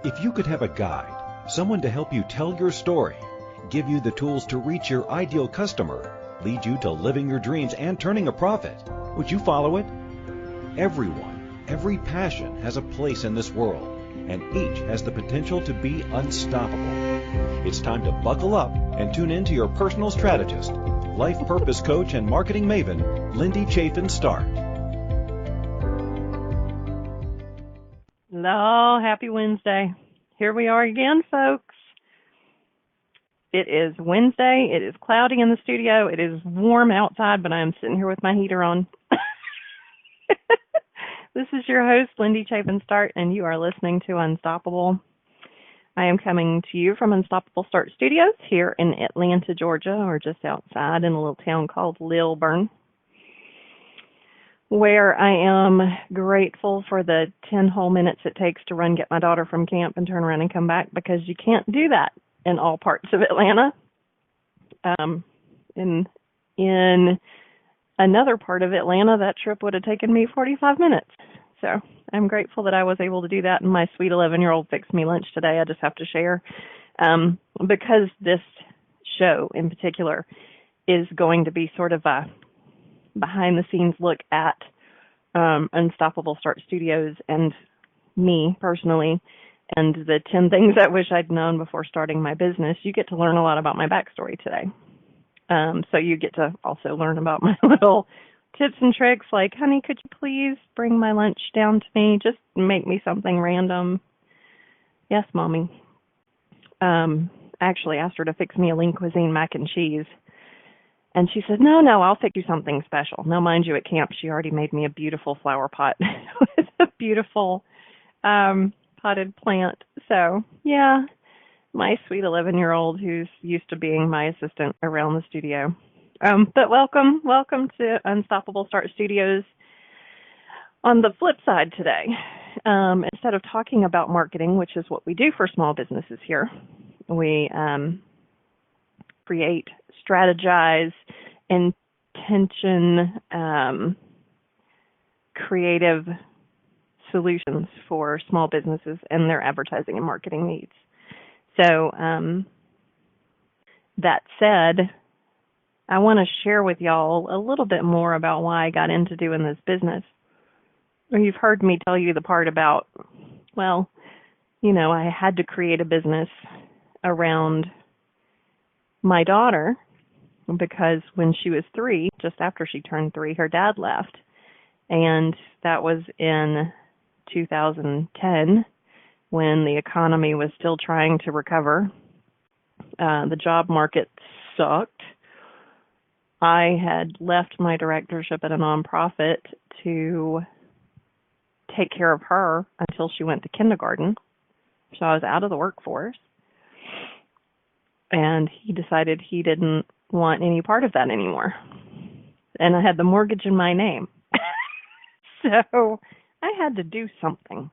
If you could have a guide, someone to help you tell your story, give you the tools to reach your ideal customer, lead you to living your dreams and turning a profit, would you follow it? Everyone, every passion has a place in this world, and each has the potential to be unstoppable. It's time to buckle up and tune in to your personal strategist, life purpose coach and marketing maven, Lindy Chaffin Start. Hello, happy Wednesday. Here we are again, folks. It is Wednesday. It is cloudy in the studio. It is warm outside, but I am sitting here with my heater on. This is your host, Lindy Chaffin Start, and you are listening to Unstoppable. I am coming to you from Unstoppable Start Studios here in Atlanta, Georgia, or just outside in a little town called Lilburn, where I am grateful for the 10 whole minutes it takes to run, get my daughter from camp, and turn around and come back, because you can't do that in all parts of Atlanta. In another part of Atlanta, that trip would have taken me 45 minutes. So I'm grateful that I was able to do that, and my sweet 11-year-old fixed me lunch today. I just have to share, because this show in particular is going to be sort of a behind-the-scenes look at Unstoppable Start Studios and me personally, and the 10 things I wish I'd known before starting my business. You get to learn a lot about my backstory today. So you get to also learn about my little tips and tricks, like, honey, could you please bring my lunch down to me? Just make me something random. Yes, Mommy. I actually asked her to fix me a lean cuisine mac and cheese. And she said, no, I'll fix you something special. Now, mind you, at camp, she already made me a beautiful flower pot with a beautiful potted plant. So, yeah, my sweet 11-year-old who's used to being my assistant around the studio. But welcome to Unstoppable Start Studios. On the flip side today, instead of talking about marketing, which is what we do for small businesses here, we create, strategize, intention, creative solutions for small businesses and their advertising and marketing needs. So that said, I want to share with y'all a little bit more about why I got into doing this business. You've heard me tell you the part about, well, I had to create a business around my daughter, because when she was 3, just after she turned 3, her dad left. And that was in 2010, when the economy was still trying to recover. The job market sucked. I had left my directorship at a nonprofit to take care of her until she went to kindergarten. So I was out of the workforce. And he decided he didn't want any part of that anymore. And I had the mortgage in my name. So I had to do something.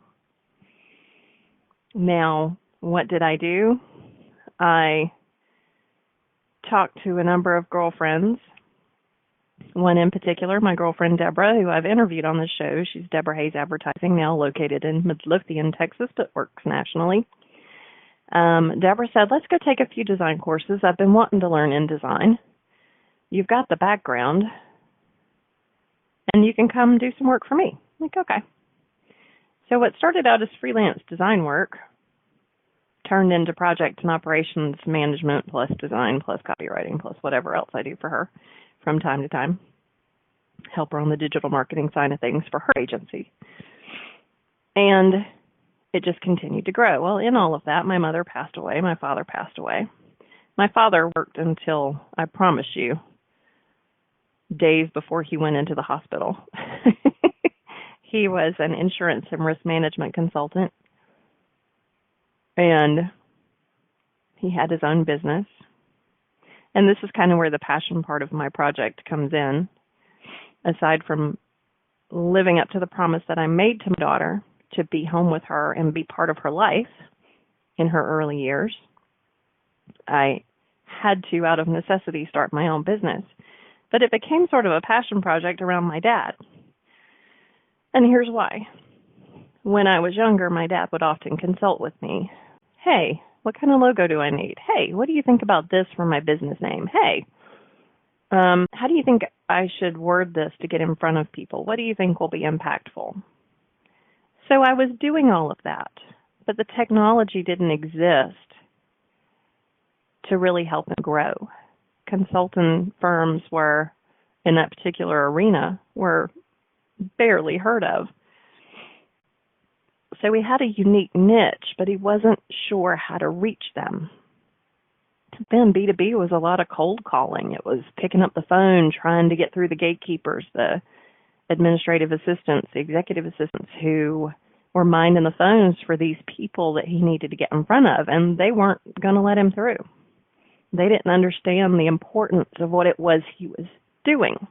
Now, what did I do? I talked to a number of girlfriends. One in particular, my girlfriend Deborah, who I've interviewed on this show. She's Deborah Hayes Advertising, now located in Midlothian, Texas, but works nationally. Deborah said, let's go take a few design courses. I've been wanting to learn InDesign. You've got the background, and you can come do some work for me. I'm like, okay. So what started out as freelance design work turned into project and operations management plus design plus copywriting plus whatever else I do for her from time to time. Help her on the digital marketing side of things for her agency. And it just continued to grow. Well, in all of that, my mother passed away. My father passed away. My father worked until, I promise you, days before he went into the hospital. He was an insurance and risk management consultant. And he had his own business. And this is kind of where the passion part of my project comes in. Aside from living up to the promise that I made to my daughter to be home with her and be part of her life in her early years, I had to, out of necessity, start my own business. But it became sort of a passion project around my dad. And here's why. When I was younger, my dad would often consult with me. Hey, what kind of logo do I need? Hey, what do you think about this for my business name? Hey, how do you think I should word this to get in front of people? What do you think will be impactful? So I was doing all of that, but the technology didn't exist to really help him grow. Consultant firms were, in that particular arena, were barely heard of. So he had a unique niche, but he wasn't sure how to reach them. Then B2B was a lot of cold calling. It was picking up the phone, trying to get through the gatekeepers, the administrative assistants, the executive assistants who were minding the phones for these people that he needed to get in front of, and they weren't going to let him through. They didn't understand the importance of what it was he was doing.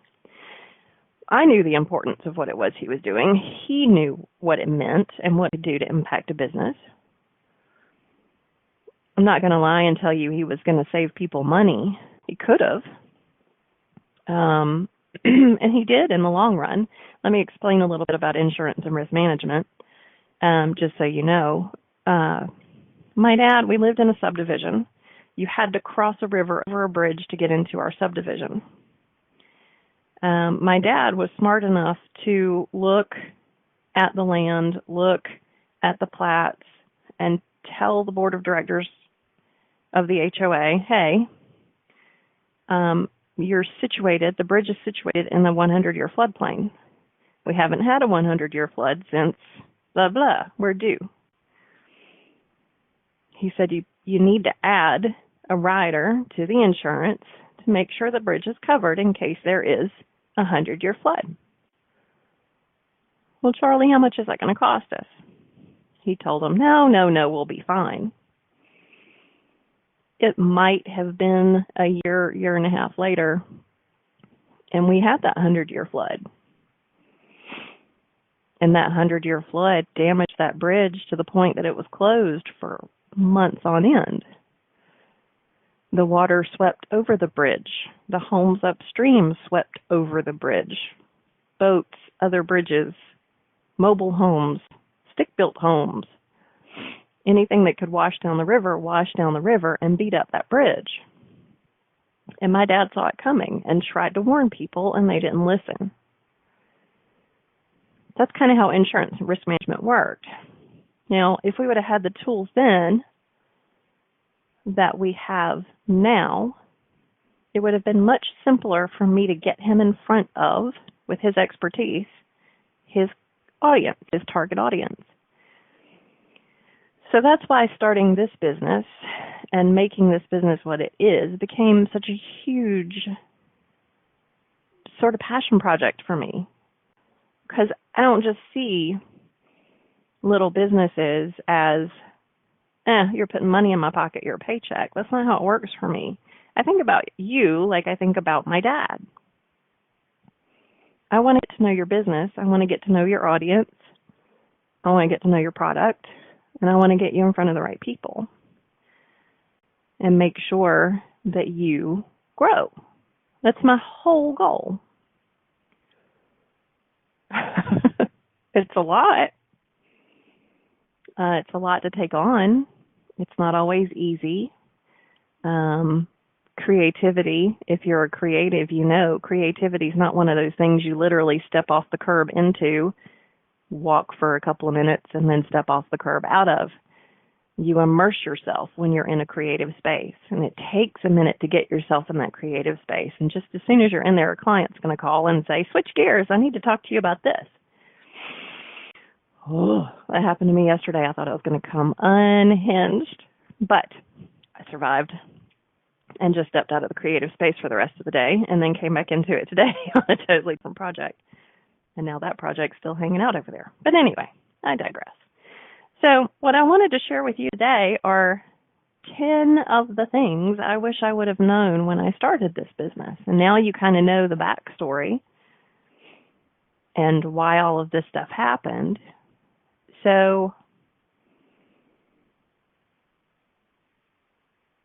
I knew the importance of what it was he was doing. He knew what it meant and what to do to impact a business. I'm not going to lie and tell you he was going to save people money. He could have. And he did in the long run. Let me explain a little bit about insurance and risk management, just so you know. My dad, we lived in a subdivision. You had to cross a river over a bridge to get into our subdivision. My dad was smart enough to look at the land, look at the plats, and tell the board of directors of the HOA, hey, you're situated, the bridge is situated in the 100-year floodplain. We haven't had a 100-year flood since blah, blah, we're due. He said you need to add a rider to the insurance to make sure the bridge is covered in case there is a 100-year flood. Well, Charlie, how much is that going to cost us? He told him, no, we'll be fine. It might have been a year and a half later, and we had that 100-year flood. And that 100-year flood damaged that bridge to the point that it was closed for months on end. The water swept over the bridge. The homes upstream swept over the bridge. Boats, other bridges, mobile homes, stick-built homes. Anything that could wash down the river and beat up that bridge. And my dad saw it coming and tried to warn people, and they didn't listen. That's kind of how insurance and risk management worked. Now, if we would have had the tools then that we have now, it would have been much simpler for me to get him in front of, with his expertise, his audience, his target audience. So that's why starting this business and making this business what it is became such a huge sort of passion project for me. Because I don't just see little businesses as, you're putting money in my pocket, you're a paycheck. That's not how it works for me. I think about you like I think about my dad. I want to get to know your business. I want to get to know your audience. I want to get to know your product. And I want to get you in front of the right people and make sure that you grow. That's my whole goal. It's a lot. It's a lot to take on. It's not always easy. Creativity, if you're a creative, you know, creativity is not one of those things you literally step off the curb into, walk for a couple of minutes, and then step off the curb out of. You immerse yourself when you're in a creative space, and it takes a minute to get yourself in that creative space. And just as soon as you're in there, a client's going to call and say, switch gears, I need to talk to you about this. Oh, that happened to me yesterday. I thought I was going to come unhinged, but I survived and just stepped out of the creative space for the rest of the day and then came back into it today on a totally different project. And now that project's still hanging out over there. But anyway, I digress. So what I wanted to share with you today are 10 of the things I wish I would have known when I started this business. And now you kind of know the backstory and why all of this stuff happened. So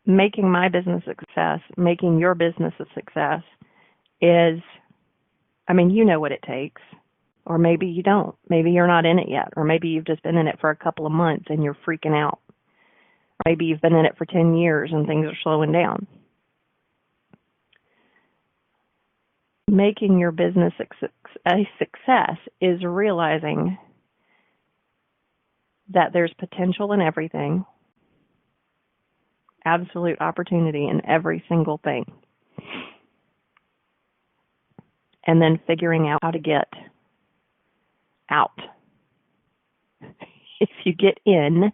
making my business a success, making your business a success is, you know what it takes. Or maybe you don't. Maybe you're not in it yet. Or maybe you've just been in it for a couple of months and you're freaking out. Or maybe you've been in it for 10 years and things are slowing down. Making your business a success is realizing that there's potential in everything, absolute opportunity in every single thing, and then figuring out how to get out. If you get in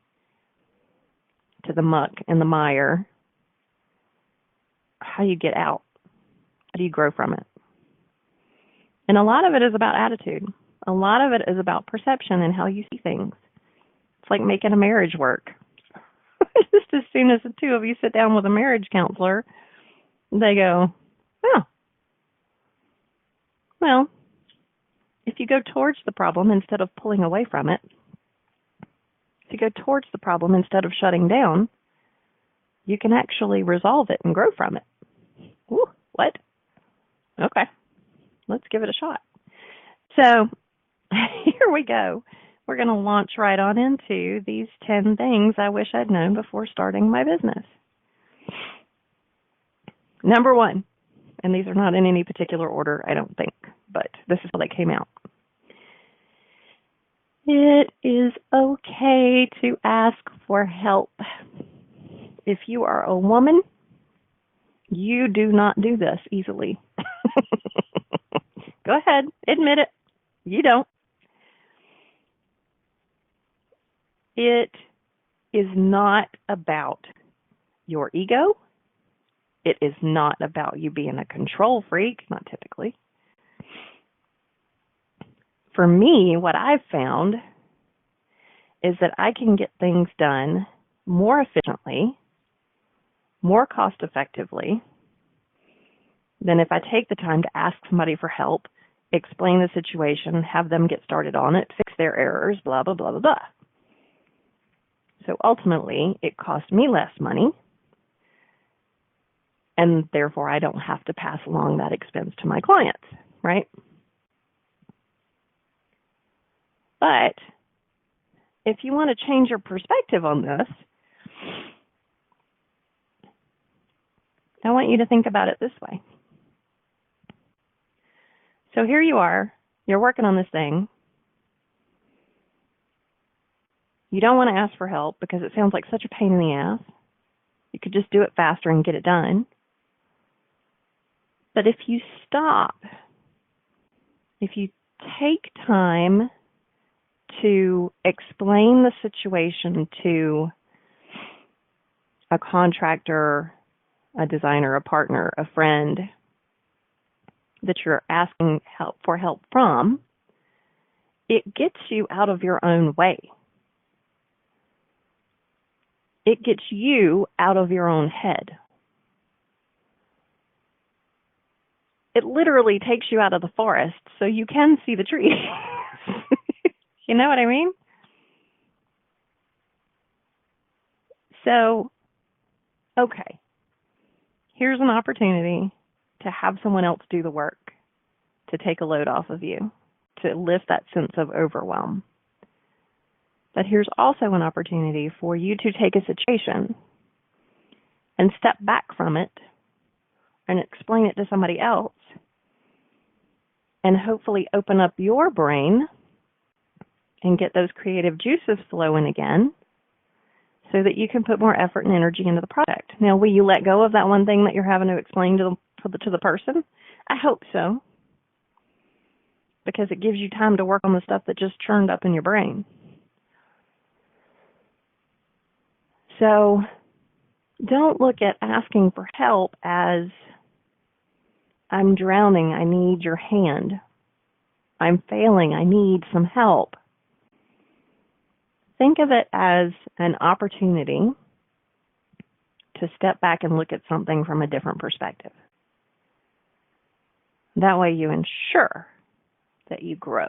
to the muck and the mire, how do you get out? How do you grow from it? And a lot of it is about attitude. A lot of it is about perception and how you see things. It's like making a marriage work. Just as soon as the two of you sit down with a marriage counselor, they go, oh, well, if you go towards the problem instead of pulling away from it, if you go towards the problem instead of shutting down, you can actually resolve it and grow from it. Ooh, what? Okay, let's give it a shot. So here we go. We're going to launch right on into these 10 things I wish I'd known before starting my business. Number 1, and these are not in any particular order, I don't think, but this is how they came out. It is okay to ask for help. If you are a woman, you do not do this easily. Go ahead, admit it. You don't. It is not about your ego. It is not about you being a control freak, not typically. For me, what I've found is that I can get things done more efficiently, more cost effectively than if I take the time to ask somebody for help, explain the situation, have them get started on it, fix their errors, blah, blah, blah, blah, blah. So ultimately, it costs me less money, and therefore I don't have to pass along that expense to my clients, right? But if you want to change your perspective on this, I want you to think about it this way. So here you are, you're working on this thing. You don't want to ask for help because it sounds like such a pain in the ass. You could just do it faster and get it done. But if you stop, if you take time to explain the situation to a contractor, a designer, a partner, a friend that you're asking for help from, it gets you out of your own way. It gets you out of your own head. It literally takes you out of the forest so you can see the trees. You know what I mean? So, okay, here's an opportunity to have someone else do the work, to take a load off of you, to lift that sense of overwhelm. But here's also an opportunity for you to take a situation and step back from it and explain it to somebody else and hopefully open up your brain and get those creative juices flowing again so that you can put more effort and energy into the project. Now, will you let go of that one thing that you're having to explain to the person? I hope so, because it gives you time to work on the stuff that just churned up in your brain. So don't look at asking for help as, I'm drowning, I need your hand. I'm failing, I need some help. Think of it as an opportunity to step back and look at something from a different perspective. That way you ensure that you grow.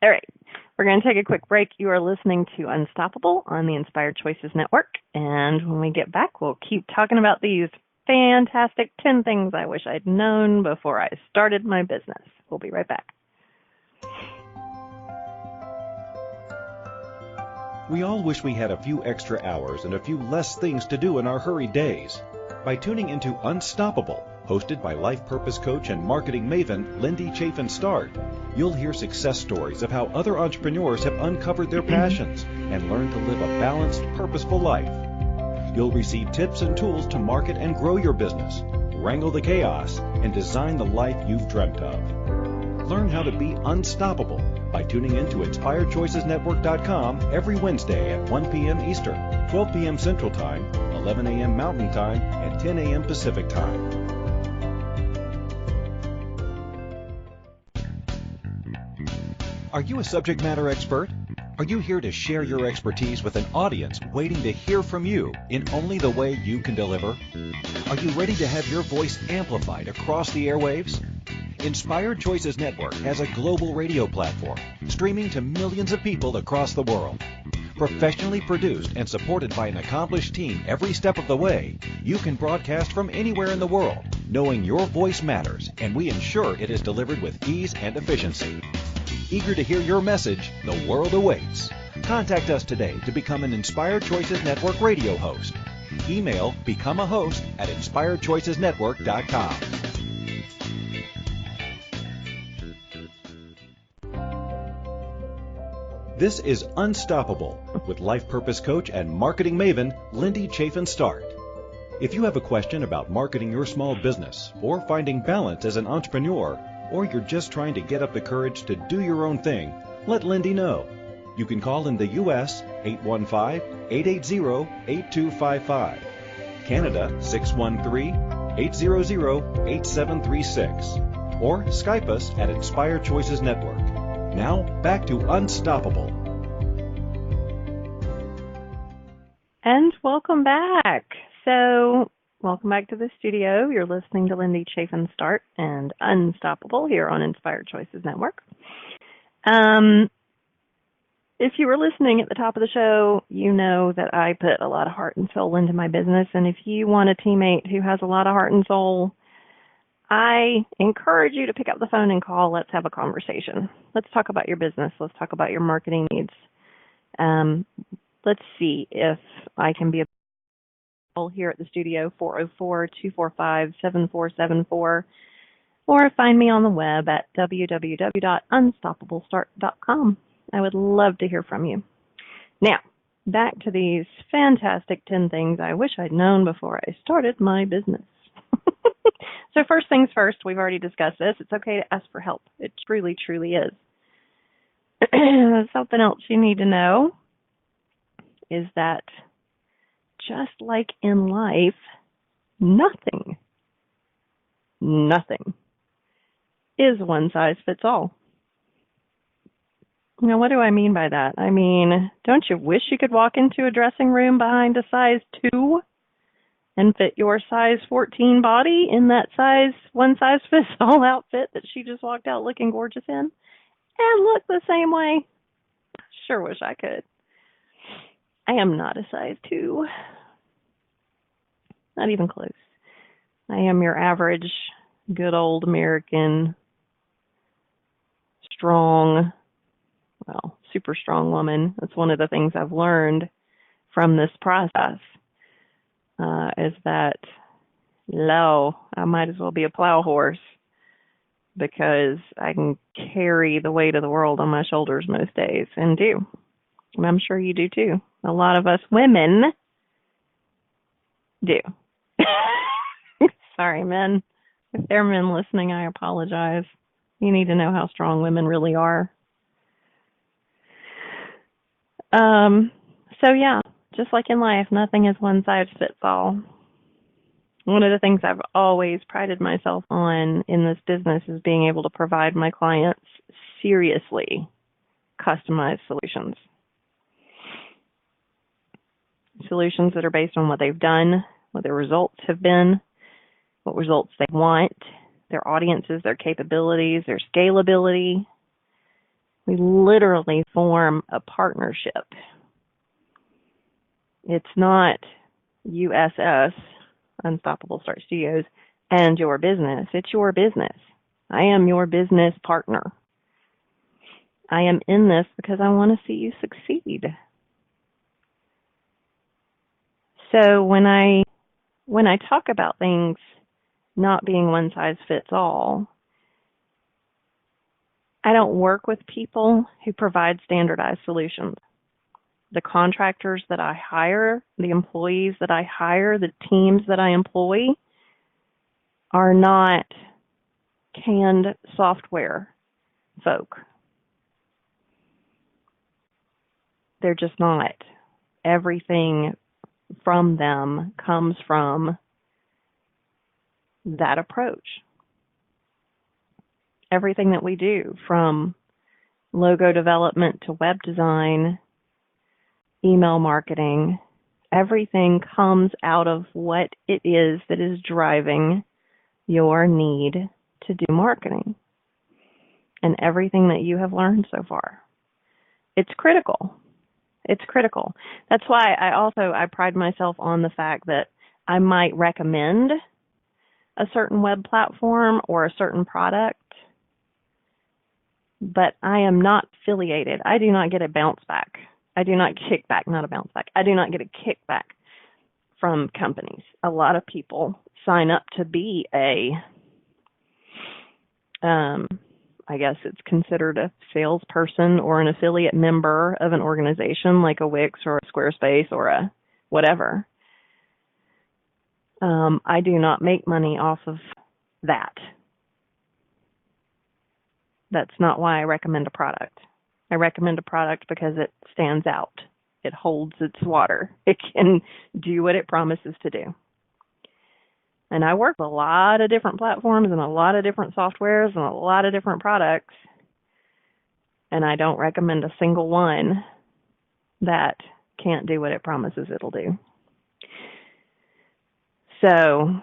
All right, we're going to take a quick break. You are listening to Unstoppable on the Inspired Choices Network. And when we get back, we'll keep talking about these fantastic 10 things I wish I'd known before I started my business. We'll be right back. We all wish we had a few extra hours and a few less things to do in our hurried days. By tuning into Unstoppable, hosted by life purpose coach and marketing maven Lindy Chaffin Start, you'll hear success stories of how other entrepreneurs have uncovered their passions and learned to live a balanced, purposeful life. You'll receive tips and tools to market and grow your business, wrangle the chaos, and design the life you've dreamt of. Learn how to be unstoppable by tuning in to InspiredChoicesNetwork.com every Wednesday at 1 p.m. Eastern, 12 p.m. Central Time, 11 a.m. Mountain Time, and 10 a.m. Pacific Time. Are you a subject matter expert? Are you here to share your expertise with an audience waiting to hear from you in only the way you can deliver? Are you ready to have your voice amplified across the airwaves? Inspired Choices Network has a global radio platform streaming to millions of people across the world. Professionally produced and supported by an accomplished team every step of the way, you can broadcast from anywhere in the world, knowing your voice matters, and we ensure it is delivered with ease and efficiency. Eager to hear your message? The world awaits. Contact us today to become an Inspired Choices Network radio host. Email becomeahost@inspiredchoicesnetwork.com. This is Unstoppable with life purpose coach and marketing maven Lindy Chaffin Start. If you have a question about marketing your small business or finding balance as an entrepreneur, or you're just trying to get up the courage to do your own thing, let Lindy know. You can call in the U.S. 815-880-8255, Canada 613-800-8736, or Skype us at Inspired Choices Network. Now, back to Unstoppable. And welcome back. Welcome back to the studio. You're listening to Lindy Chaffin Start and Unstoppable here on Inspired Choices Network. If you were listening at the top of the show, you know that I put a lot of heart and soul into my business. And if you want a teammate who has a lot of heart and soul, I encourage you to pick up the phone and call. Let's have a conversation. Let's talk about your business. Let's talk about your marketing needs. Let's see if I can be here at the studio, 404-245-7474, or find me on the web at www.unstoppablestart.com. I would love to hear from you. Now, back to these fantastic 10 things I wish I'd known before I started my business. So first things first, we've already discussed this. It's okay to ask for help. It truly, truly is. Something else you need to know is that just like in life, nothing is one size fits all. Now, what do I mean by that? I mean, don't you wish you could walk into a dressing room behind a size 2 and fit your size 14 body in that one size fits all outfit that she just walked out looking gorgeous in and look the same way? Sure wish I could. I am not a size 2. Not even close. I am your average, good old American, strong, super strong woman. That's one of the things I've learned from this process, is that, I might as well be a plow horse because I can carry the weight of the world on my shoulders most days, and do. And I'm sure you do too. A lot of us women do. Sorry, men. If there are men listening, I apologize. You need to know how strong women really are. Just like in life, nothing is one size fits all. One of the things I've always prided myself on in this business is being able to provide my clients seriously customized solutions. Solutions that are based on what they've done, what their results have been, what results they want, their audiences, their capabilities, their scalability. We literally form a partnership. It's not USS, Unstoppable Start Studios, and your business. It's your business. I am your business partner. I am in this because I want to see you succeed. So when I talk about things not being one size fits all, I don't work with people who provide standardized solutions. The contractors that I hire, the employees that I hire, the teams that I employ are not canned software folk. They're just not. Everything from them comes from that approach. Everything that we do, from logo development to web design, email marketing, everything comes out of what it is that is driving your need to do marketing. And everything that you have learned so far. It's critical. It's critical. That's why I pride myself on the fact that I might recommend a certain web platform or a certain product, but I am not affiliated. I do not get a bounce back. I do not kick back, not a bounce back. I do not get a kickback from companies. A lot of people sign up to be I guess it's considered a salesperson or an affiliate member of an organization like a Wix or a Squarespace or a whatever. I do not make money off of that. That's not why I recommend a product. I recommend a product because it stands out. It holds its water. It can do what it promises to do. And I work with a lot of different platforms and a lot of different softwares and a lot of different products. And I don't recommend a single one that can't do what it promises it'll do. So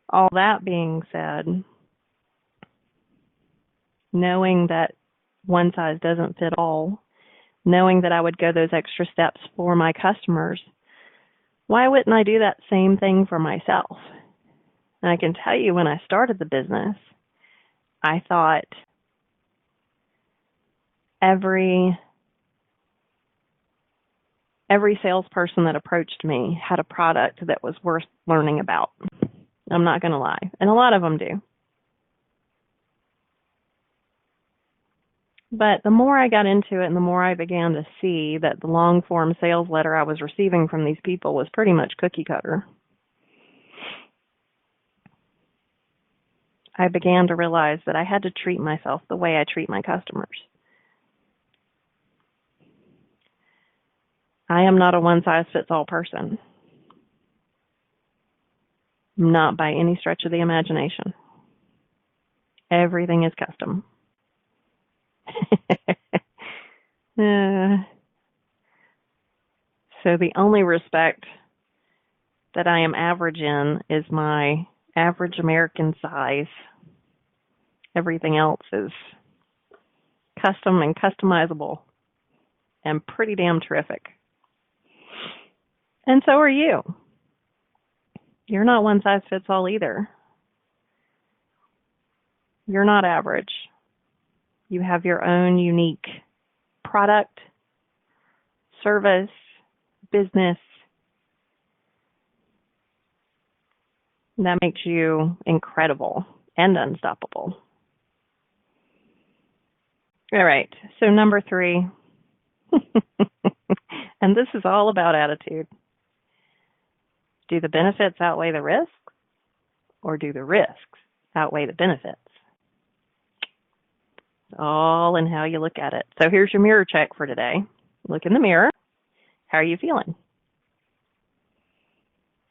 all that being said, knowing that one size doesn't fit all, knowing that I would go those extra steps for my customers, why wouldn't I do that same thing for myself? And I can tell you, when I started the business, I thought every salesperson that approached me had a product that was worth learning about. I'm not going to lie. And a lot of them do. But the more I got into it and the more I began to see that the long-form sales letter I was receiving from these people was pretty much cookie cutter, I began to realize that I had to treat myself the way I treat my customers. I am not a one-size-fits-all person. Not by any stretch of the imagination. Everything is custom. So the only respect that I am average in is my average American size. Everything else is custom and customizable and pretty damn terrific. And so are you. You're not one size fits all either. You're not average. You have your own unique product, service, business. That makes you incredible and unstoppable. All right, so number 3, and this is all about attitude. Do the benefits outweigh the risks, or do the risks outweigh the benefits? It's all in how you look at it. So here's your mirror check for today. Look in the mirror. How are you feeling?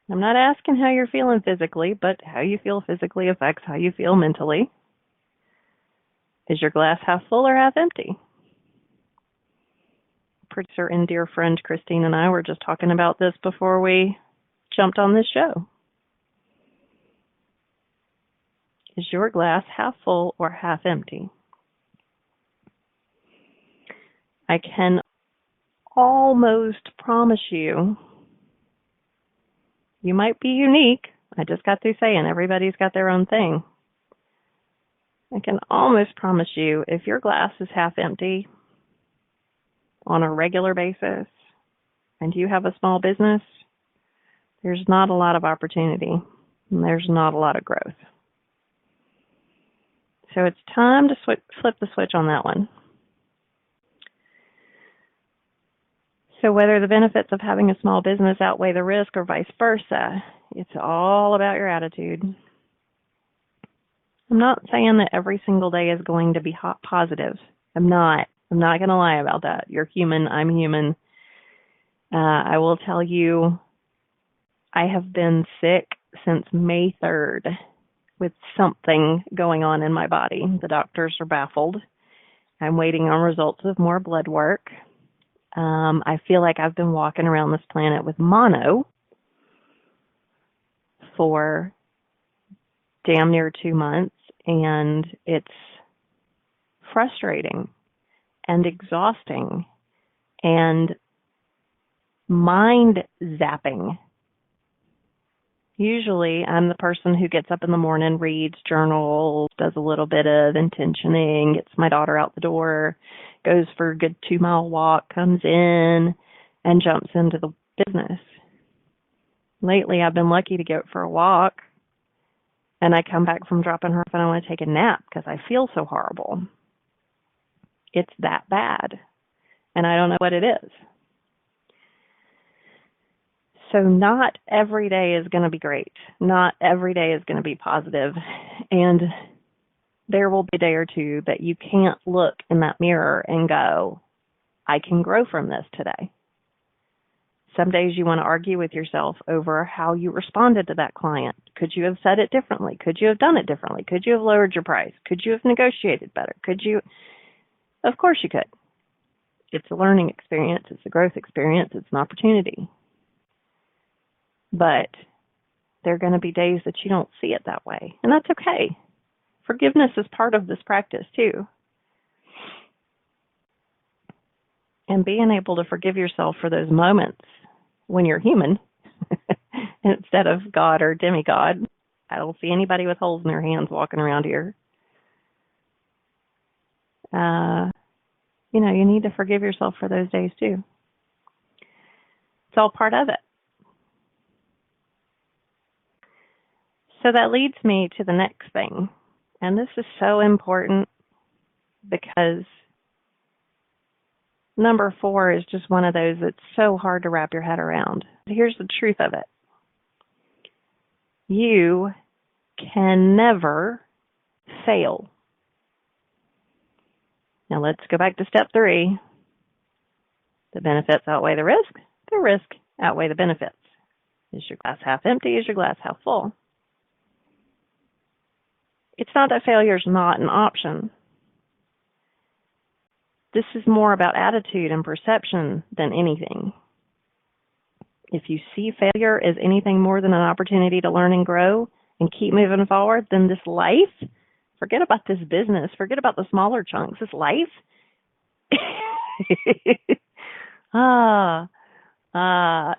I'm not asking how you're feeling physically, but how you feel physically affects how you feel mentally. Is your glass half full or half empty? Producer and dear friend Christine and I were just talking about this before we jumped on this show. Is your glass half full or half empty? I can almost promise you, you might be unique. I just got through saying everybody's got their own thing. I can almost promise you, if your glass is half empty, on a regular basis and you have a small business, there's not a lot of opportunity and there's not a lot of growth. So it's time to flip the switch on that one. So whether the benefits of having a small business outweigh the risk or vice versa, it's all about your attitude. I'm not saying that every single day is going to be positive. I'm not going to lie about that. You're human. I'm human. I will tell you, I have been sick since May 3rd with something going on in my body. The doctors are baffled. I'm waiting on results of more blood work. I feel like I've been walking around this planet with mono for damn near 2 months, and it's frustrating and exhausting and mind zapping. Usually I'm the person who gets up in the morning, reads, journals, does a little bit of intentioning, gets my daughter out the door, goes for a good 2-mile walk, comes in, and jumps into the business. Lately I've been lucky to go for a walk, and I come back from dropping her off and I want to take a nap because I feel so horrible. It's that bad, and I don't know what it is. So not every day is going to be great. Not every day is going to be positive. And there will be a day or two that you can't look in that mirror and go, I can grow from this today. Some days you want to argue with yourself over how you responded to that client. Could you have said it differently? Could you have done it differently? Could you have lowered your price? Could you have negotiated better? Could you? Of course you could. It's a learning experience. It's a growth experience. It's an opportunity. But there are going to be days that you don't see it that way, and that's okay. Forgiveness is part of this practice too. And being able to forgive yourself for those moments when you're human instead of God or demigod. I don't see anybody with holes in their hands walking around here. You need to forgive yourself for those days too. It's all part of it. So that leads me to the next thing. And this is so important because number 4 is just one of those that's so hard to wrap your head around. Here's the truth of it. You can never fail. Now let's go back to step 3. The benefits outweigh the risk. The risk outweigh the benefits. Is your glass half empty? Is your glass half full? It's not that failure is not an option. This is more about attitude and perception than anything. If you see failure as anything more than an opportunity to learn and grow and keep moving forward, then this life, forget about this business, forget about the smaller chunks, this life,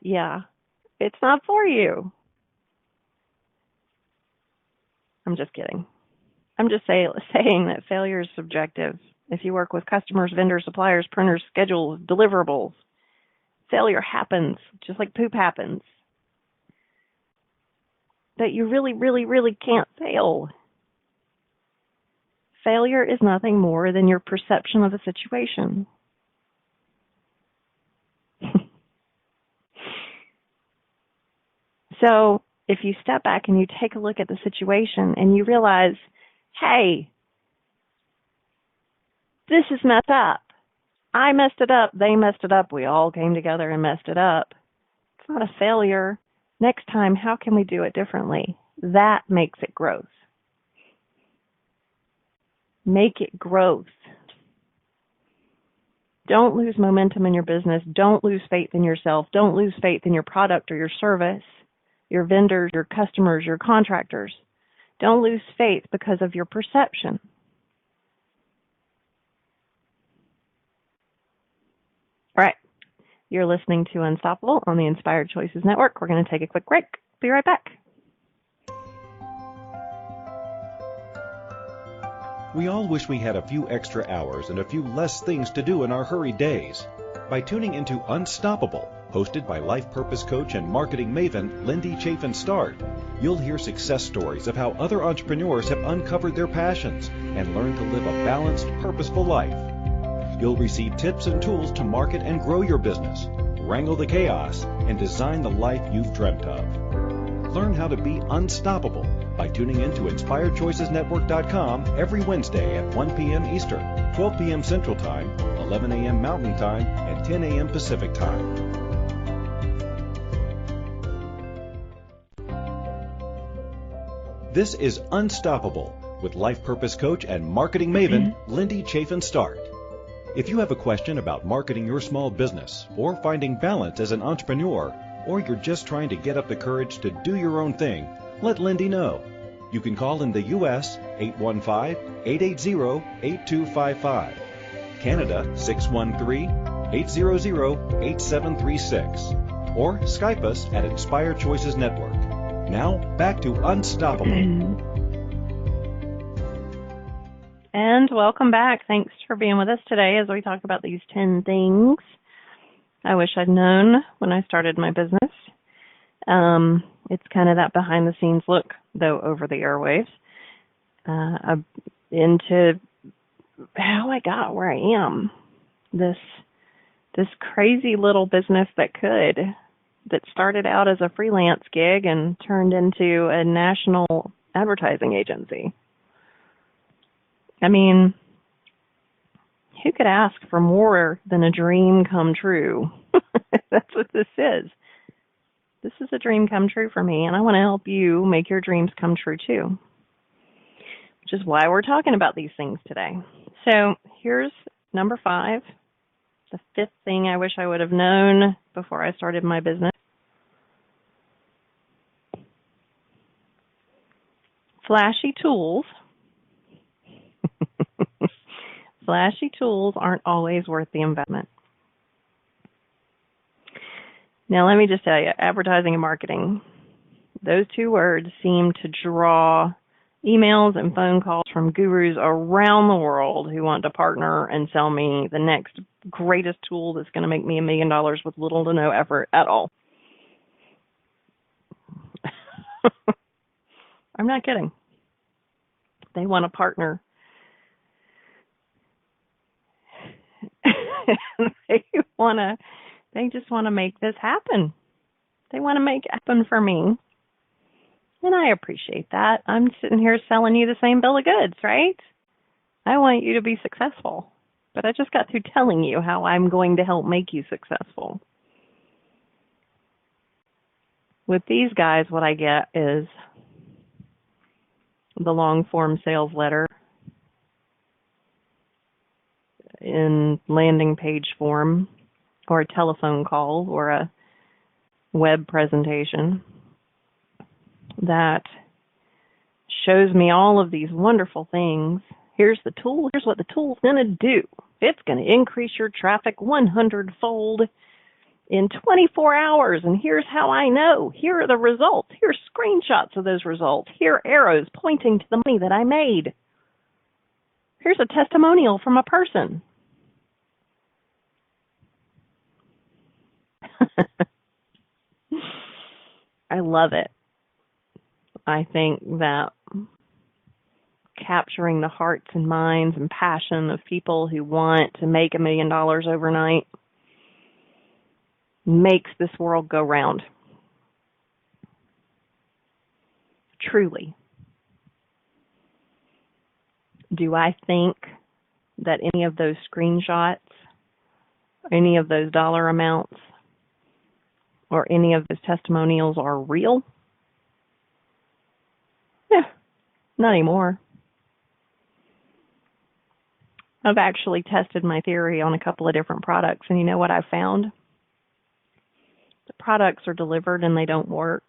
yeah, it's not for you. I'm just kidding. I'm just saying that failure is subjective. If you work with customers, vendors, suppliers, printers, schedules, deliverables, failure happens, just like poop happens. That you really, really, really can't fail. Failure is nothing more than your perception of a situation. So if you step back and you take a look at the situation and you realize, hey, this is messed up. I messed it up. They messed it up. We all came together and messed it up. It's not a failure. Next time, how can we do it differently? That makes it growth. Make it growth. Don't lose momentum in your business. Don't lose faith in yourself. Don't lose faith in your product or your service, your vendors, your customers, your contractors. Don't lose faith because of your perception. All right. You're listening to Unstoppable on the Inspired Choices Network. We're going to take a quick break. Be right back. We all wish we had a few extra hours and a few less things to do in our hurried days. by tuning into Unstoppable, hosted by life purpose coach and marketing maven Lindy Chaffin Start. You'll hear success stories of how other entrepreneurs have uncovered their passions and learned to live a balanced, purposeful life. You'll receive tips and tools to market and grow your business, wrangle the chaos, and design the life you've dreamt of. Learn how to be unstoppable by tuning in to InspiredChoicesNetwork.com every Wednesday at 1 p.m. Eastern, 12 p.m. Central Time, 11 a.m. Mountain Time, and 10 a.m. Pacific Time. This is Unstoppable with life purpose coach and marketing maven Lindy Chaffin Start. If you have a question about marketing your small business or finding balance as an entrepreneur, or you're just trying to get up the courage to do your own thing, let Lindy know. You can call in the U.S. 815-880-8255, Canada 613-800-8736, or Skype us at Inspired Choices Network. Now, back to Unstoppable. And welcome back. Thanks for being with us today as we talk about these 10 things I wish I'd known when I started my business. It's kind of that behind-the-scenes look, though, over the airwaves, into how I got where I am. This crazy little business that started out as a freelance gig and turned into a national advertising agency. I mean, who could ask for more than a dream come true? That's what this is. This is a dream come true for me, and I want to help you make your dreams come true too, which is why we're talking about these things today. So here's number 5, the 5th thing I wish I would have known before I started my business. Flashy tools. Flashy tools aren't always worth the investment. Now, let me just tell you, advertising and marketing, those two words seem to draw emails and phone calls from gurus around the world who want to partner and sell me the next greatest tool that's going to make me $1 million with little to no effort at all. I'm not kidding. They want to partner. They just want to make this happen. They want to make it happen for me. And I appreciate that. I'm sitting here selling you the same bill of goods, right? I want you to be successful. But I just got through telling you how I'm going to help make you successful. With these guys, what I get is the long form sales letter in landing page form, or a telephone call, or a web presentation that shows me all of these wonderful things. Here's the tool. Here's what the tool's going to do. It's going to increase your traffic 100-fold in 24 hours, and here's how I know. Here are the results. Here's screenshots of those results. Here are arrows pointing to the money that I made. Here's a testimonial from a person. I love it. I think that capturing the hearts and minds and passion of people who want to make $1 million overnight makes this world go round. Truly. Do I think that any of those screenshots, any of those dollar amounts, or any of those testimonials are real? Yeah, not anymore. I've actually tested my theory on a couple of different products, and you know what I've found? The products are delivered and they don't work.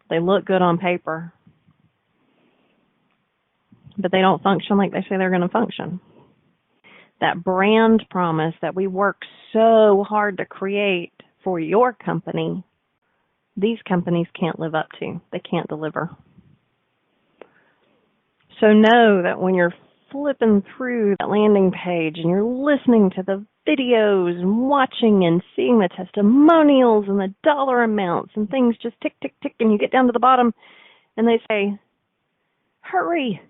They look good on paper, but they don't function like they say they're going to function. That brand promise that we work so hard to create for your company, these companies can't live up to. They can't deliver. So know that when you're flipping through that landing page and you're listening to the videos and watching and seeing the testimonials and the dollar amounts and things just tick, tick, tick, and you get down to the bottom and they say, hurry,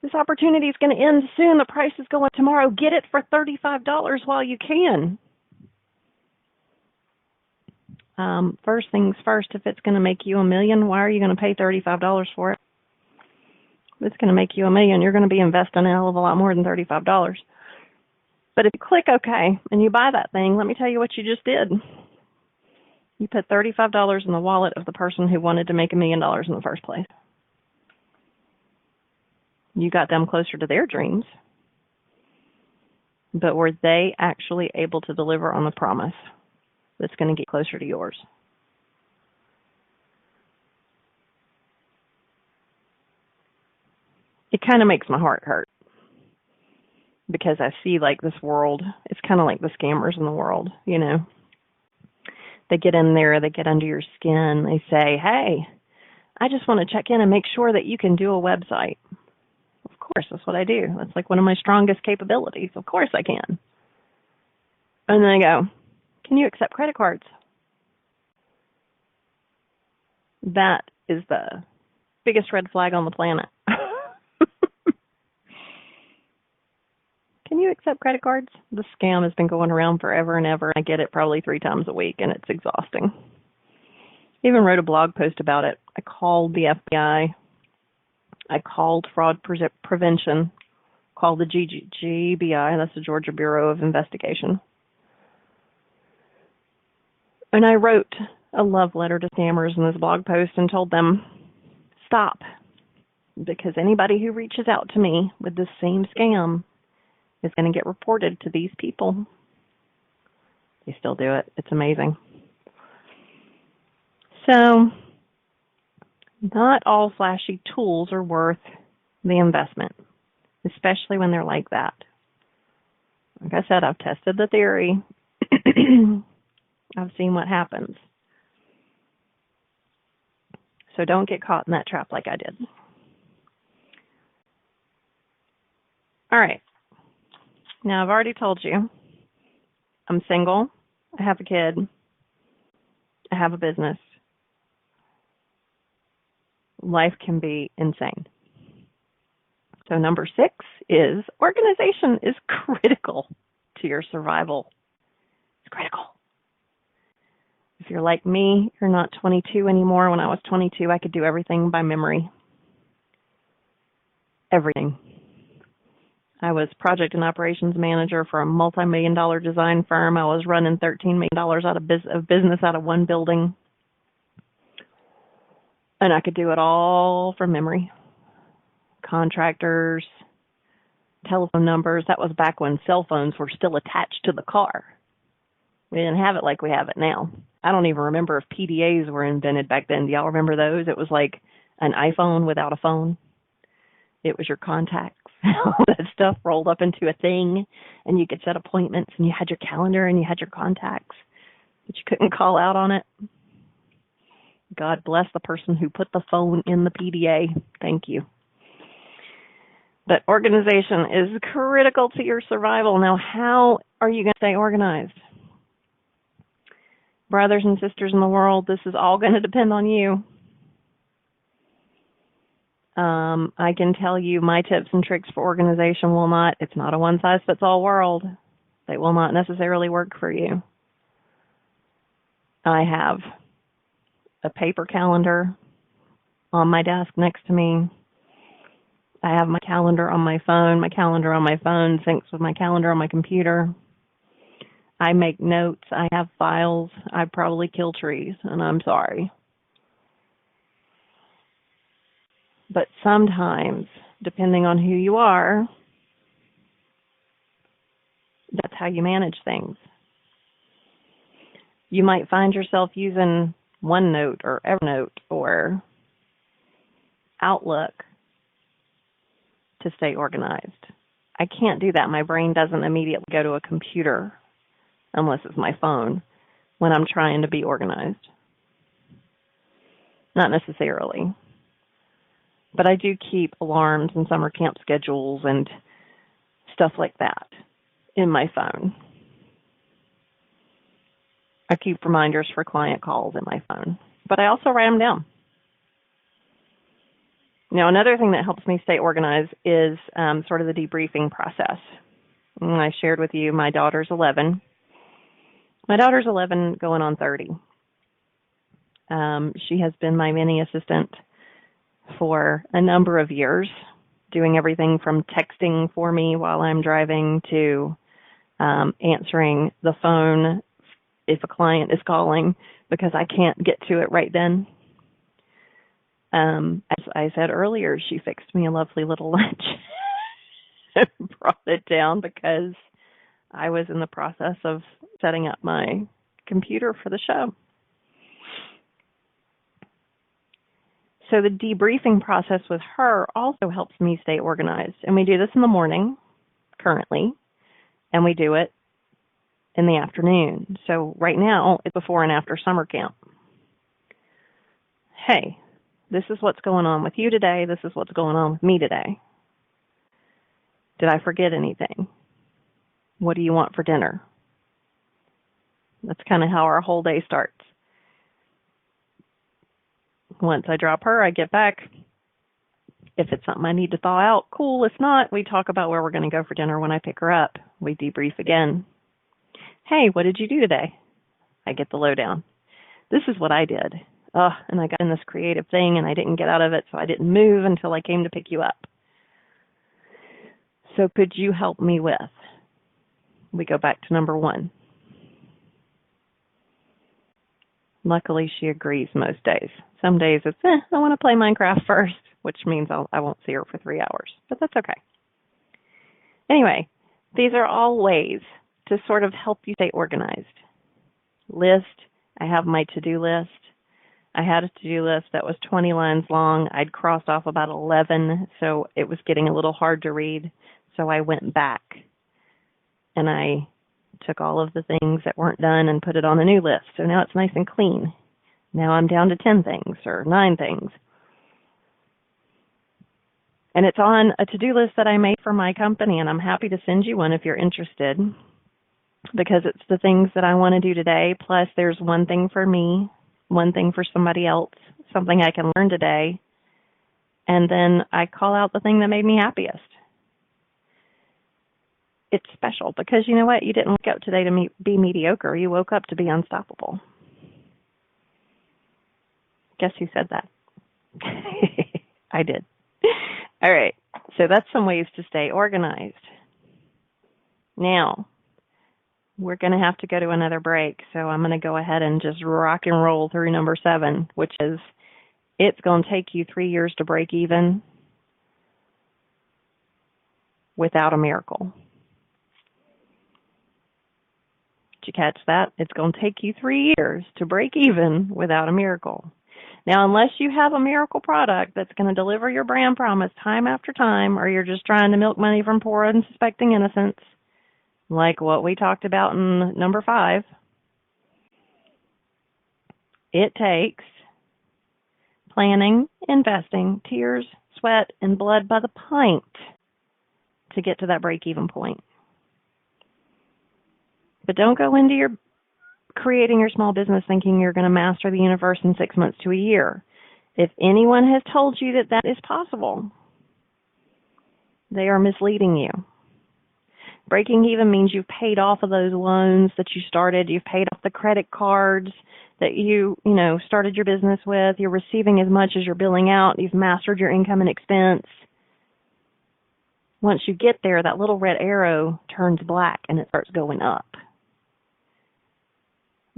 this opportunity is going to end soon. The price is going tomorrow. Get it for $35 while you can. First things first, if it's going to make you $1 million, why are you going to pay $35 for it? If it's going to make you $1 million, you're going to be investing a hell of a lot more than $35. But if you click OK and you buy that thing, let me tell you what you just did. You put $35 in the wallet of the person who wanted to make $1 million in the first place. You got them closer to their dreams. But were they actually able to deliver on the promise that's going to get closer to yours? It kind of makes my heart hurt because I see like this world, it's kind of like the scammers in the world, you know. They get in there, they get under your skin, they say, hey, I just want to check in and make sure that you can do a website. Of course, that's what I do. That's like one of my strongest capabilities. Of course I can. And then I go, can you accept credit cards? That is the biggest red flag on the planet. Can you accept credit cards? The scam has been going around forever and ever. I get it probably 3 times a week, and it's exhausting. I even wrote a blog post about it. I called the FBI. I called fraud prevention, called the GBI, that's the Georgia Bureau of Investigation. And I wrote a love letter to scammers in this blog post and told them, stop, because anybody who reaches out to me with this same scam is going to get reported to these people. They still do it. It's amazing. So, not all flashy tools are worth the investment, especially when they're like that. Like I said, I've tested the theory. I've seen what happens. So don't get caught in that trap like I did. All right. Now, I've already told you, I'm single, I have a kid, I have a business. Life can be insane. So number 6 is organization is critical to your survival. It's critical. If you're like me, you're not 22 anymore. When I was 22, I could do everything by memory. Everything. I was project and operations manager for a multi-million-dollar design firm. I was running $13 million out of business out of one building. And I could do it all from memory. Contractors, telephone numbers. That was back when cell phones were still attached to the car. We didn't have it like we have it now. I don't even remember if PDAs were invented back then. Do y'all remember those? It was like an iPhone without a phone. It was your contacts. All that stuff rolled up into a thing, and you could set appointments, and you had your calendar, and you had your contacts, but you couldn't call out on it. God bless the person who put the phone in the PDA. Thank you. But organization is critical to your survival. Now, how are you going to stay organized? Brothers and sisters in the world, this is all going to depend on you. I can tell you my tips and tricks for organization it's not a one-size-fits-all world. They will not necessarily work for you. I have a paper calendar on my desk next to me. I have my calendar on my phone. My calendar on my phone syncs with my calendar on my computer. I make notes. I have files. I probably kill trees, and I'm sorry. But sometimes, depending on who you are, that's how you manage things. You might find yourself using OneNote or Evernote or Outlook to stay organized. I can't do that. My brain doesn't immediately go to a computer unless it's my phone when I'm trying to be organized. Not necessarily. But I do keep alarms and summer camp schedules and stuff like that in my phone. I keep reminders for client calls in my phone, but I also write them down. Now, another thing that helps me stay organized is sort of the debriefing process. And I shared with you my daughter's 11. My daughter's 11 going on 30. She has been my mini assistant for a number of years, doing everything from texting for me while I'm driving to answering the phone if a client is calling because I can't get to it right then. As I said earlier, she fixed me a lovely little lunch and brought it down because I was in the process of setting up my computer for the show. So the debriefing process with her also helps me stay organized. And we do this in the morning currently, and we do it in the afternoon. So right now, it's before and after summer camp. Hey, this is what's going on with you today. This is what's going on with me today. Did I forget anything? What do you want for dinner? That's kind of how our whole day starts. Once I drop her, I get back. If it's something I need to thaw out, cool. If not, we talk about where we're going to go for dinner when I pick her up. We debrief again. Hey, what did you do today? I get the lowdown. This is what I did. And I got in this creative thing and I didn't get out of it, so I didn't move until I came to pick you up. So could you help me with? We go back to number 1. Luckily, she agrees most days. Some days it's, I want to play Minecraft first, which means I won't see her for 3 hours, but that's okay. Anyway, these are all ways to sort of help you stay organized. List. I have my to-do list. I had a to-do list that was 20 lines long. I'd crossed off about 11, so it was getting a little hard to read. So I went back and I took all of the things that weren't done and put it on a new list. So now it's nice and clean. Now I'm down to 10 things or 9 things. And it's on a to-do list that I made for my company, and I'm happy to send you one if you're interested, because it's the things that I want to do today, plus there's one thing for me, one thing for somebody else, something I can learn today, and then I call out the thing that made me happiest. It's special because you know what? You didn't wake up today to be mediocre. You woke up to be unstoppable. Guess who said that? I did. All right. So that's some ways to stay organized. Now, we're going to have to go to another break, so I'm going to go ahead and just rock and roll through number 7, which is it's going to take you 3 years to break even without a miracle. Did you catch that? It's going to take you 3 years to break even without a miracle. Now, unless you have a miracle product that's going to deliver your brand promise time after time, or you're just trying to milk money from poor unsuspecting innocents, like what we talked about in number 5, it takes planning, investing, tears, sweat, and blood by the pint to get to that break-even point. But don't go into your creating your small business thinking you're going to master the universe in 6 months to a year. If anyone has told you that that is possible, they are misleading you. Breaking even means you've paid off of those loans that you started. You've paid off the credit cards that you started your business with. You're receiving as much as you're billing out. You've mastered your income and expense. Once you get there, that little red arrow turns black and it starts going up.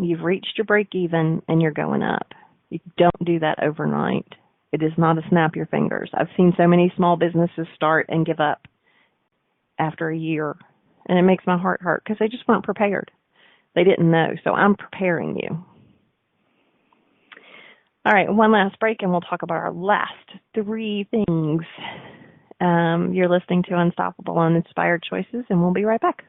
You've reached your break even and you're going up. You don't do that overnight. It is not a snap your fingers. I've seen so many small businesses start and give up after a year. And it makes my heart hurt because they just weren't prepared. They didn't know. So I'm preparing you. All right, one last break and we'll talk about our last 3 things. You're listening to Unstoppable and Inspired Choices, and we'll be right back.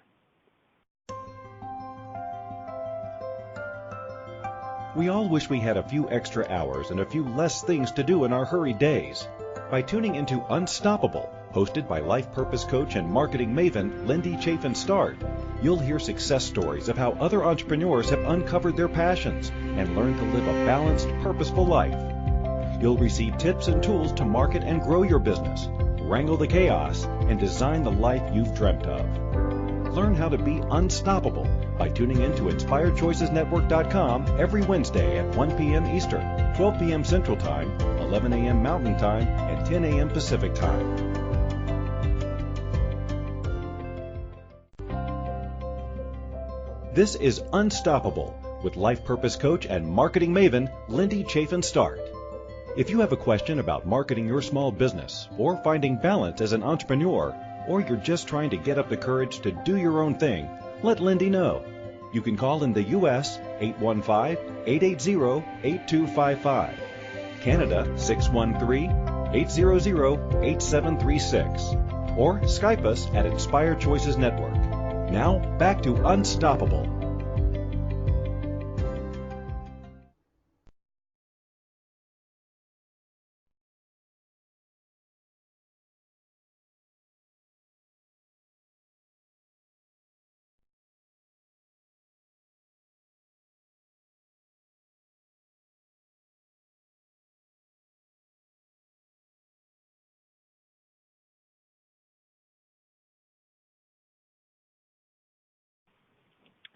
We all wish we had a few extra hours and a few less things to do in our hurried days. by tuning into Unstoppable, hosted by life purpose coach and marketing maven Lindy Chaffin Start. You'll hear success stories of how other entrepreneurs have uncovered their passions and learned to live a balanced, purposeful life. You'll receive tips and tools to market and grow your business, wrangle the chaos, and design the life you've dreamt of. Learn how to be unstoppable by tuning in to InspiredChoicesNetwork.com every Wednesday at 1 p.m. Eastern, 12 p.m. Central Time, 11 a.m. Mountain Time, and 10 a.m. Pacific Time. This is Unstoppable with life purpose coach and marketing maven Lindy Chaffin Start. If you have a question about marketing your small business or finding balance as an entrepreneur, or you're just trying to get up the courage to do your own thing, let Lindy know. You can call in the U.S. 815-880-8255, Canada 613-800-8736, or Skype us at Inspired Choices Network. Now, back to Unstoppable.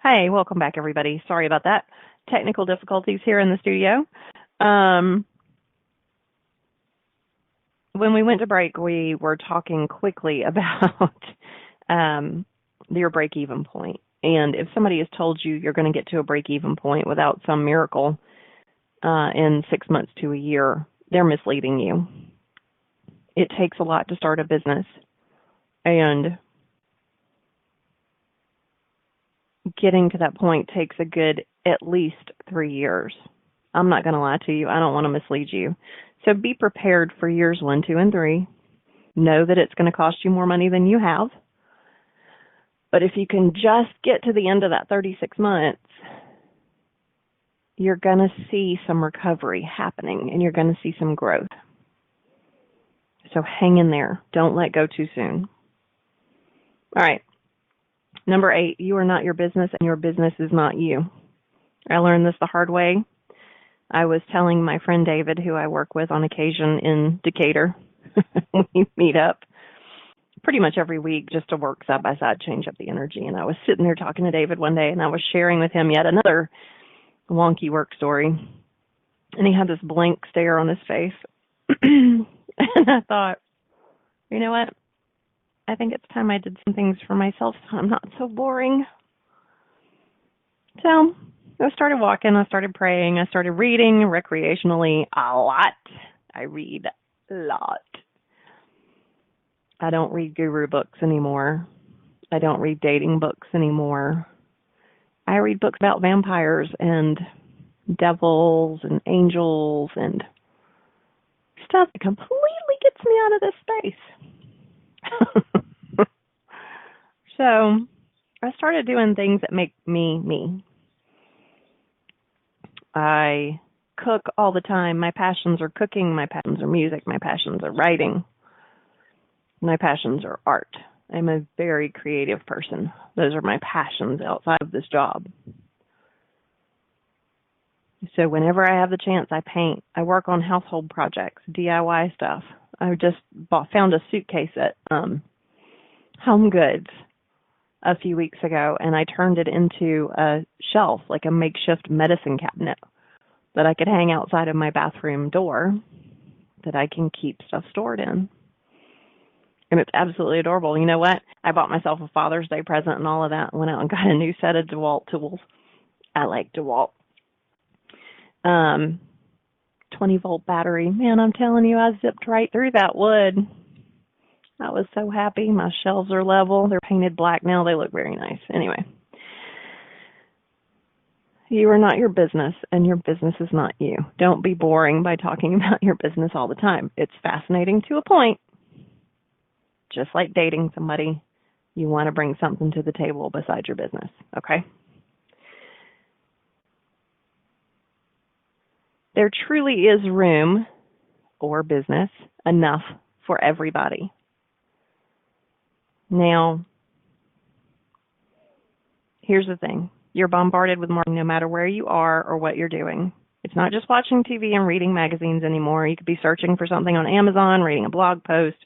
Hey, welcome back, everybody. Sorry about that. Technical difficulties here in the studio. When we went to break, we were talking quickly about your break-even point. And if somebody has told you you're going to get to a break-even point without some miracle in 6 months to a year, they're misleading you. It takes a lot to start a business. And getting to that point takes a good at least 3 years. I'm not going to lie to you. I don't want to mislead you. So be prepared for years 1, 2, and 3. Know that it's going to cost you more money than you have. But if you can just get to the end of that 36 months, you're going to see some recovery happening and you're going to see some growth. So hang in there. Don't let go too soon. All right. Number 8, you are not your business and your business is not you. I learned this the hard way. I was telling my friend David, who I work with on occasion in Decatur, we meet up pretty much every week just to work side by side, change up the energy. And I was sitting there talking to David one day and I was sharing with him yet another wonky work story. And he had this blank stare on his face. And I thought, you know what? I think it's time I did some things for myself so I'm not so boring. So I started walking, I started praying, I started reading recreationally a lot. I read a lot. I don't read guru books anymore. I don't read dating books anymore. I read books about vampires and devils and angels and stuff that completely gets me out of this space. So I started doing things that make me me. I cook all the time. My passions are cooking. My passions are music. My passions are writing. My passions are art. I'm a very creative person. Those are my passions outside of this job. So whenever I have the chance, I paint. I work on household projects, DIY stuff. I just found a suitcase at Home Goods a few weeks ago, and I turned it into a shelf, like a makeshift medicine cabinet that I could hang outside of my bathroom door that I can keep stuff stored in. And it's absolutely adorable. You know what? I bought myself a Father's Day present and all of that and went out and got a new set of DeWalt tools. I like DeWalt. 20-volt battery. Man, I'm telling you, I zipped right through that wood. I was so happy. My shelves are level. They're painted black now. They look very nice. Anyway, you are not your business, and your business is not you. Don't be boring by talking about your business all the time. It's fascinating to a point. Just like dating somebody, you want to bring something to the table besides your business, okay? There truly is room or business enough for everybody. Now, here's the thing. You're bombarded with marketing no matter where you are or what you're doing. It's not just watching TV and reading magazines anymore. You could be searching for something on Amazon, reading a blog post,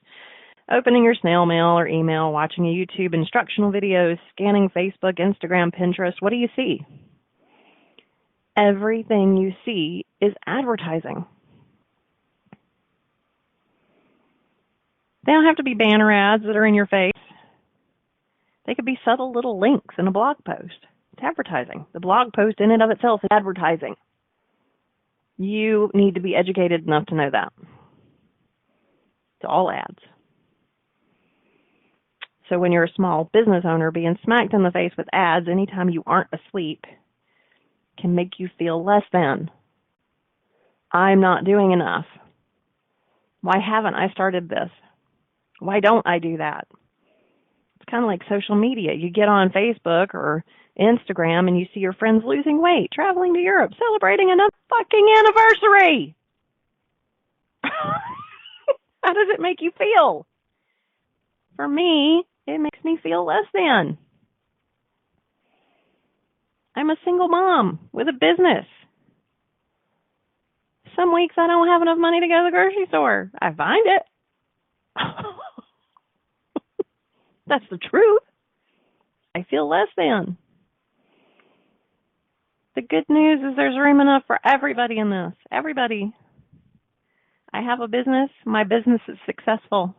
opening your snail mail or email, watching a YouTube instructional videos, scanning Facebook, Instagram, Pinterest. What do you see? Everything you see is advertising. They don't have to be banner ads that are in your face. They could be subtle little links in a blog post. It's advertising. The blog post in and of itself is advertising. You need to be educated enough to know that. It's all ads. So when you're a small business owner, being smacked in the face with ads anytime you aren't asleep can make you feel less than. I'm not doing enough. Why haven't I started this? Why don't I do that? It's kind of like social media. You get on Facebook or Instagram and you see your friends losing weight, traveling to Europe, celebrating another fucking anniversary. How does it make you feel? For me, it makes me feel less than. I'm a single mom with a business. Some weeks I don't have enough money to go to the grocery store. I find it. That's the truth. I feel less than. The good news is there's room enough for everybody in this. Everybody. I have a business. My business is successful.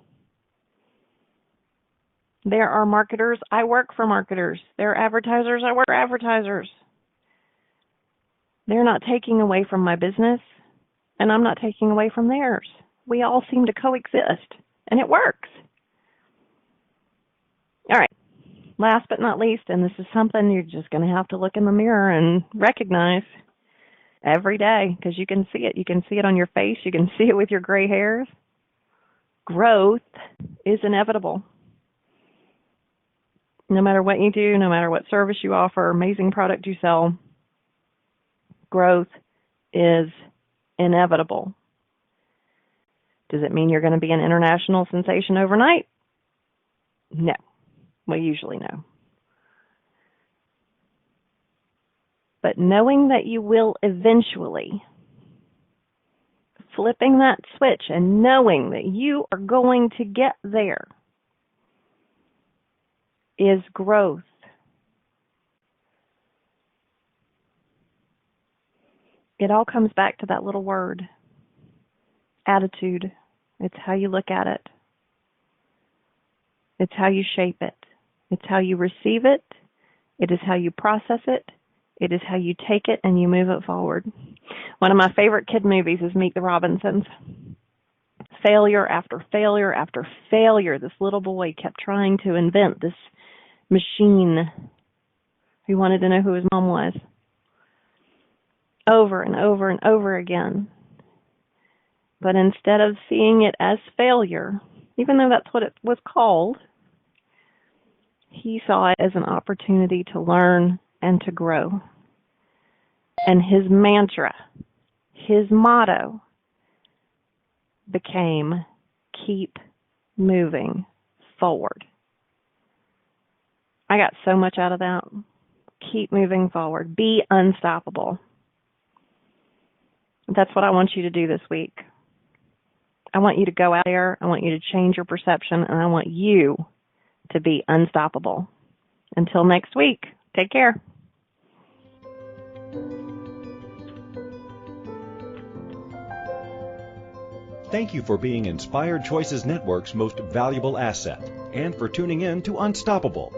There are marketers. I work for marketers. There are advertisers. I work for advertisers. They're not taking away from my business, and I'm not taking away from theirs. We all seem to coexist, and it works. All right. Last but not least, and this is something you're just going to have to look in the mirror and recognize every day, because you can see it. You can see it on your face. You can see it with your gray hairs. Growth is inevitable. No matter what you do, no matter what service you offer, amazing product you sell, growth is inevitable. Does it mean you're going to be an international sensation overnight? No. We usually know. But knowing that you will eventually, flipping that switch and knowing that you are going to get there is growth. It all comes back to that little word, attitude. It's how you look at it. It's how you shape it. It's how you receive it. It is how you process it. It is how you take it and you move it forward. One of my favorite kid movies is Meet the Robinsons. Failure after failure after failure. This little boy kept trying to invent this machine. He wanted to know who his mom was. Over and over and over again. But instead of seeing it as failure, even though that's what it was called, he saw it as an opportunity to learn and to grow. And his mantra, his motto, became keep moving forward. I got so much out of that. Keep moving forward. Be unstoppable. That's what I want you to do this week. I want you to go out there. I want you to change your perception, and I want you to be unstoppable. Until next week, take care. Thank you for being Inspired Choices Network's most valuable asset and for tuning in to Unstoppable.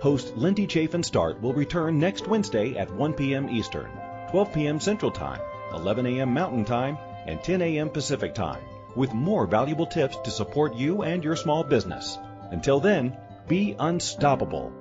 Host Lindy Chaffin Start will return next Wednesday at 1 p.m. Eastern, 12 p.m. Central Time, 11 a.m. Mountain Time, and 10 a.m. Pacific Time, with more valuable tips to support you and your small business. Until then, be unstoppable.